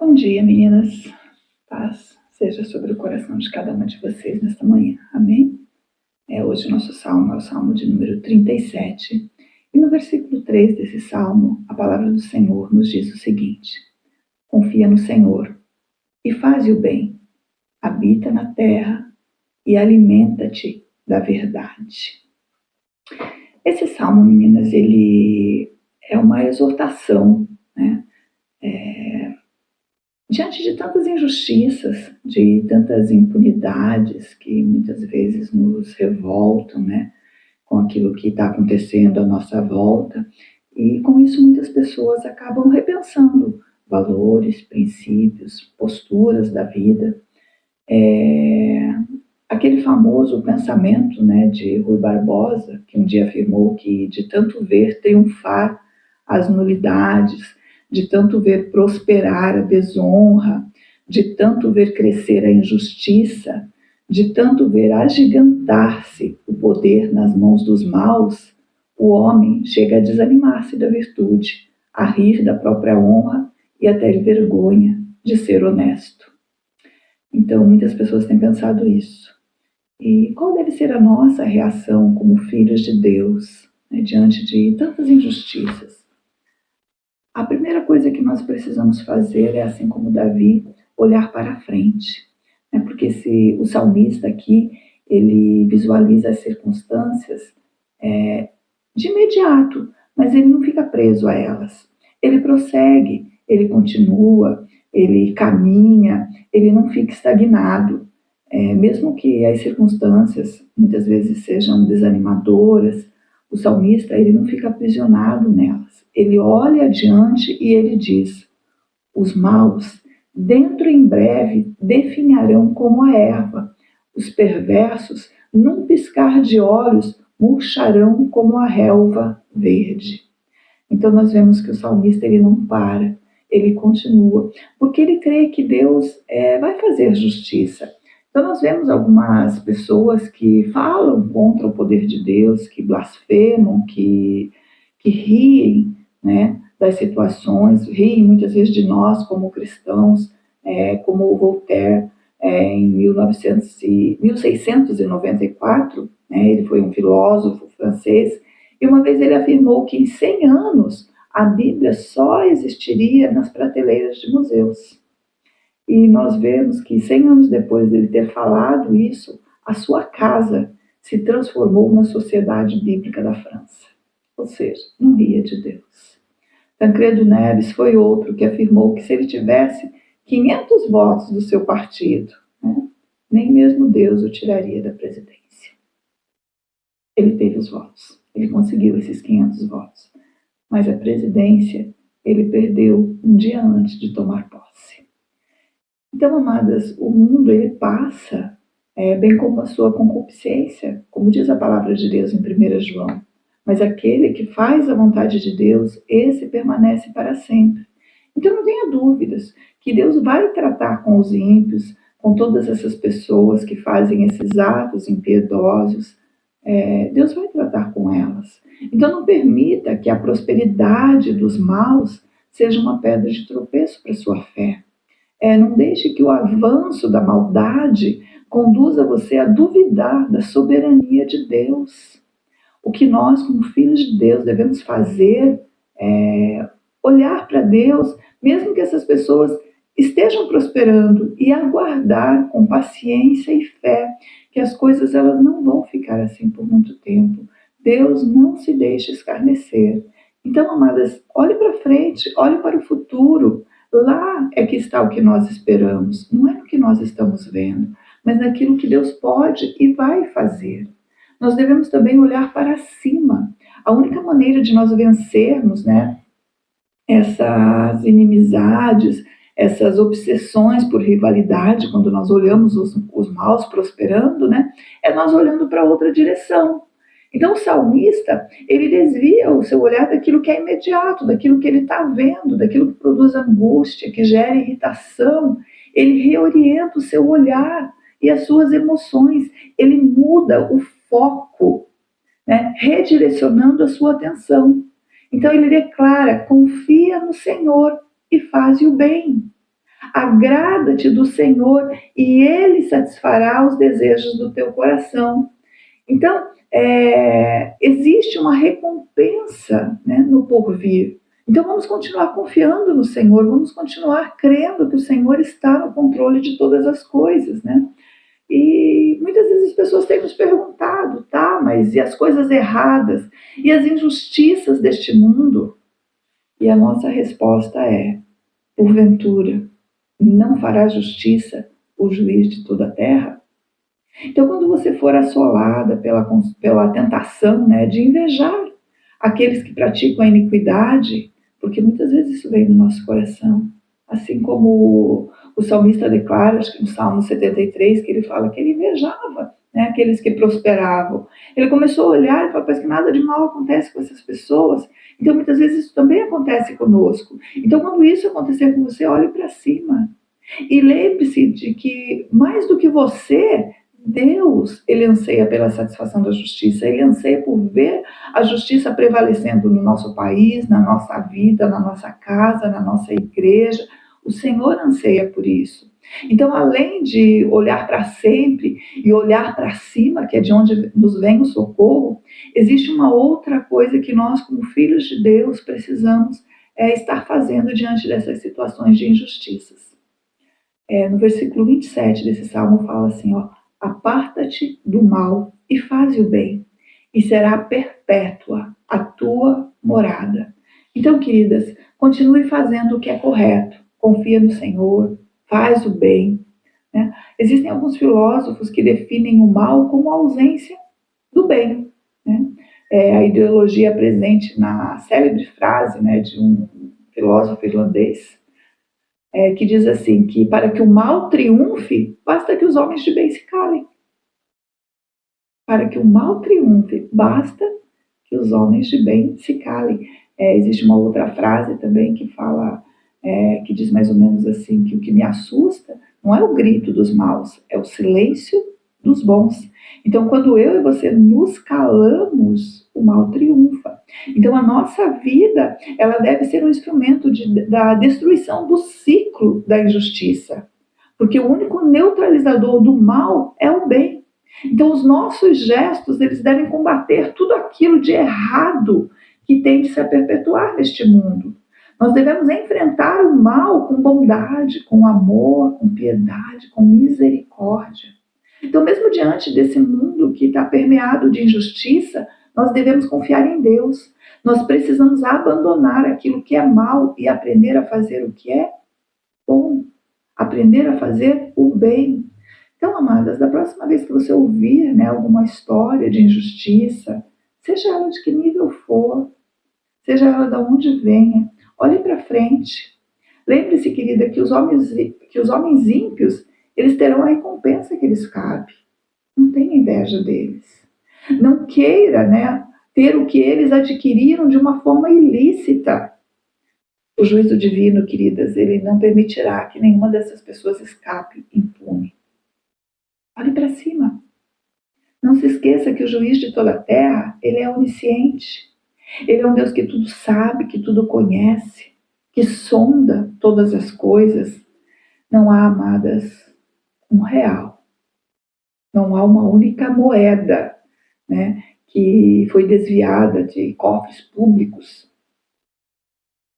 Bom dia, meninas. Paz seja sobre o coração de cada uma de vocês nesta manhã. Amém? Hoje o nosso salmo é o salmo de número 37. E no versículo 3 desse salmo, a palavra do Senhor nos diz o seguinte: confia no Senhor e faze o bem, habita na terra e alimenta-te da verdade. Esse salmo, meninas, ele é uma exortação, né? Diante de tantas injustiças, de tantas impunidades que muitas vezes nos revoltam, né, com aquilo que está acontecendo à nossa volta, e com isso muitas pessoas acabam repensando valores, princípios, posturas da vida. Aquele famoso pensamento, né, de Rui Barbosa, que um dia afirmou que de tanto ver triunfar as nulidades, de tanto ver prosperar a desonra, de tanto ver crescer a injustiça, de tanto ver agigantar-se o poder nas mãos dos maus, o homem chega a desanimar-se da virtude, a rir da própria honra e a ter vergonha de ser honesto. Então, muitas pessoas têm pensado isso. E qual deve ser a nossa reação como filhos de Deus, né, diante de tantas injustiças? A primeira coisa que nós precisamos fazer é, assim como Davi, olhar para a frente. Né? Porque se o salmista aqui, ele visualiza as circunstâncias de imediato, mas ele não fica preso a elas. Ele prossegue, ele continua, ele caminha, ele não fica estagnado. Mesmo que as circunstâncias muitas vezes sejam desanimadoras, o salmista ele não fica aprisionado nelas. Ele olha adiante e ele diz: os maus, dentro em breve, definharão como a erva. Os perversos, num piscar de olhos, murcharão como a relva verde. Então nós vemos que o salmista ele não para, ele continua, porque ele crê que Deus vai fazer justiça. Então nós vemos algumas pessoas que falam contra o poder de Deus, que blasfemam, que riem, né, das situações, riem muitas vezes de nós como cristãos, como Voltaire, em 1694, né, ele foi um filósofo francês, e uma vez ele afirmou que em 100 anos a Bíblia só existiria nas prateleiras de museus. E nós vemos que 100 anos depois dele ter falado isso, a sua casa se transformou na Sociedade Bíblica da França. Ou seja, não ria de Deus. Tancredo Neves foi outro que afirmou que se ele tivesse 500 votos do seu partido, né, nem mesmo Deus o tiraria da presidência. Ele teve os votos, ele conseguiu esses 500 votos, mas a presidência ele perdeu um dia antes de tomar posse. Então, amadas, o mundo ele passa, bem como a sua concupiscência, como diz a palavra de Deus em 1 João, mas aquele que faz a vontade de Deus, esse permanece para sempre. Então não tenha dúvidas que Deus vai tratar com os ímpios, com todas essas pessoas que fazem esses atos impiedosos, Deus vai tratar com elas. Então não permita que a prosperidade dos maus seja uma pedra de tropeço para a sua fé. Não deixe que o avanço da maldade conduza você a duvidar da soberania de Deus. O que nós, como filhos de Deus, devemos fazer é olhar para Deus, mesmo que essas pessoas estejam prosperando, e aguardar com paciência e fé que as coisas elas não vão ficar assim por muito tempo. Deus não se deixa escarnecer. Então, amadas, olhe para frente, olhe para o futuro. Lá é que está o que nós esperamos. Não é no que nós estamos vendo, mas naquilo que Deus pode e vai fazer. Nós devemos também olhar para cima. A única maneira de nós vencermos, né, essas inimizades, essas obsessões por rivalidade, quando nós olhamos os maus prosperando, né, é nós olhando para outra direção. Então o salmista, ele desvia o seu olhar daquilo que é imediato, daquilo que ele está vendo, daquilo que produz angústia, que gera irritação. Ele reorienta o seu olhar e as suas emoções. Ele muda o foco, né, redirecionando a sua atenção. Então ele declara: confia no Senhor e faze o bem. Agrada-te do Senhor e Ele satisfará os desejos do teu coração. Então, existe uma recompensa, né, no porvir. Então, vamos continuar confiando no Senhor, vamos continuar crendo que o Senhor está no controle de todas as coisas, né? E muitas vezes as pessoas têm nos perguntado, tá, mas e as coisas erradas? E as injustiças deste mundo? E a nossa resposta é: porventura, não fará justiça o juiz de toda a terra? Então, quando você for assolada pela tentação, né, de invejar aqueles que praticam a iniquidade, porque muitas vezes isso vem no nosso coração, assim como o salmista declara, acho que no Salmo 73, que ele fala que ele invejava, né, aqueles que prosperavam. Ele começou a olhar e falou: parece que nada de mal acontece com essas pessoas. Então, muitas vezes isso também acontece conosco. Então, quando isso acontecer com você, olhe para cima. E lembre-se de que, mais do que você, Deus, ele anseia pela satisfação da justiça, ele anseia por ver a justiça prevalecendo no nosso país, na nossa vida, na nossa casa, na nossa igreja. O Senhor anseia por isso. Então, além de olhar para sempre e olhar para cima, que é de onde nos vem o socorro, existe uma outra coisa que nós, como filhos de Deus, precisamos estar fazendo diante dessas situações de injustiças. No versículo 27 desse salmo fala assim, ó: aparta-te do mal e faze o bem, e será perpétua a tua morada. Então, queridas, continue fazendo o que é correto, confia no Senhor, faz o bem, né? Existem alguns filósofos que definem o mal como a ausência do bem, né? A ideologia presente na célebre frase, né, de um filósofo irlandês, que diz assim, que para que o mal triunfe, basta que os homens de bem se calem. Para que o mal triunfe, basta que os homens de bem se calem. Existe uma outra frase também que fala, que diz mais ou menos assim, que o que me assusta não é o grito dos maus, é o silêncio dos bons. Então, quando eu e você nos calamos, o mal triunfa. Então, a nossa vida, ela deve ser um instrumento da destruição do ciclo da injustiça. Porque o único neutralizador do mal é o bem. Então, os nossos gestos, eles devem combater tudo aquilo de errado que tem de se perpetuar neste mundo. Nós devemos enfrentar o mal com bondade, com amor, com piedade, com misericórdia. Então, mesmo diante desse mundo que está permeado de injustiça, nós devemos confiar em Deus. Nós precisamos abandonar aquilo que é mal e aprender a fazer o que é bom. Aprender a fazer o bem. Então, amadas, da próxima vez que você ouvir, né, alguma história de injustiça, seja ela de que nível for, seja ela de onde venha, olhe para frente. Lembre-se, querida, que os homens ímpios, eles terão a recompensa que lhes cabe. Não tenha inveja deles. Não queira, né, ter o que eles adquiriram de uma forma ilícita. O juízo divino, queridas, ele não permitirá que nenhuma dessas pessoas escape impune. Olhe para cima. Não se esqueça que o juiz de toda a terra, ele é onisciente. Ele é um Deus que tudo sabe, que tudo conhece, que sonda todas as coisas. Não há, amadas, um real. Não há uma única moeda, né, que foi desviada de cofres públicos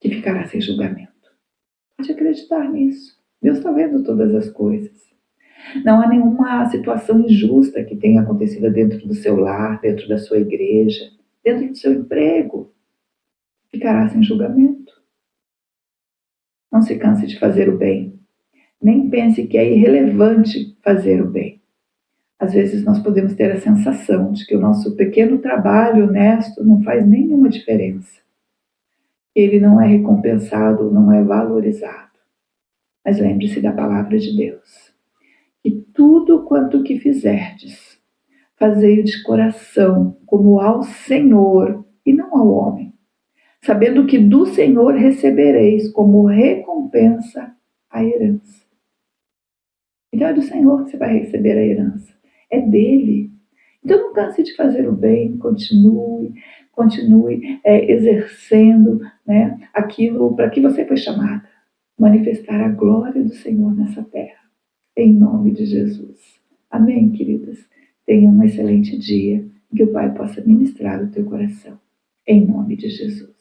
que ficará sem julgamento. Pode acreditar nisso. Deus está vendo todas as coisas. Não há nenhuma situação injusta que tenha acontecido dentro do seu lar, dentro da sua igreja, dentro do seu emprego. Ficará sem julgamento. Não se canse de fazer o bem. Nem pense que é irrelevante fazer o bem. Às vezes nós podemos ter a sensação de que o nosso pequeno trabalho honesto não faz nenhuma diferença. Ele não é recompensado, não é valorizado. Mas lembre-se da palavra de Deus. E tudo quanto que fizerdes, fazei-o de coração, como ao Senhor, e não ao homem, sabendo que do Senhor recebereis como recompensa a herança. Então é do Senhor que você vai receber a herança. É dele. Então não canse de fazer o bem, continue exercendo, né, aquilo para que você foi chamada. manifestar a glória do Senhor nessa terra. Em nome de Jesus. Amém, queridas? Tenha um excelente dia. Que o Pai possa ministrar o teu coração. Em nome de Jesus.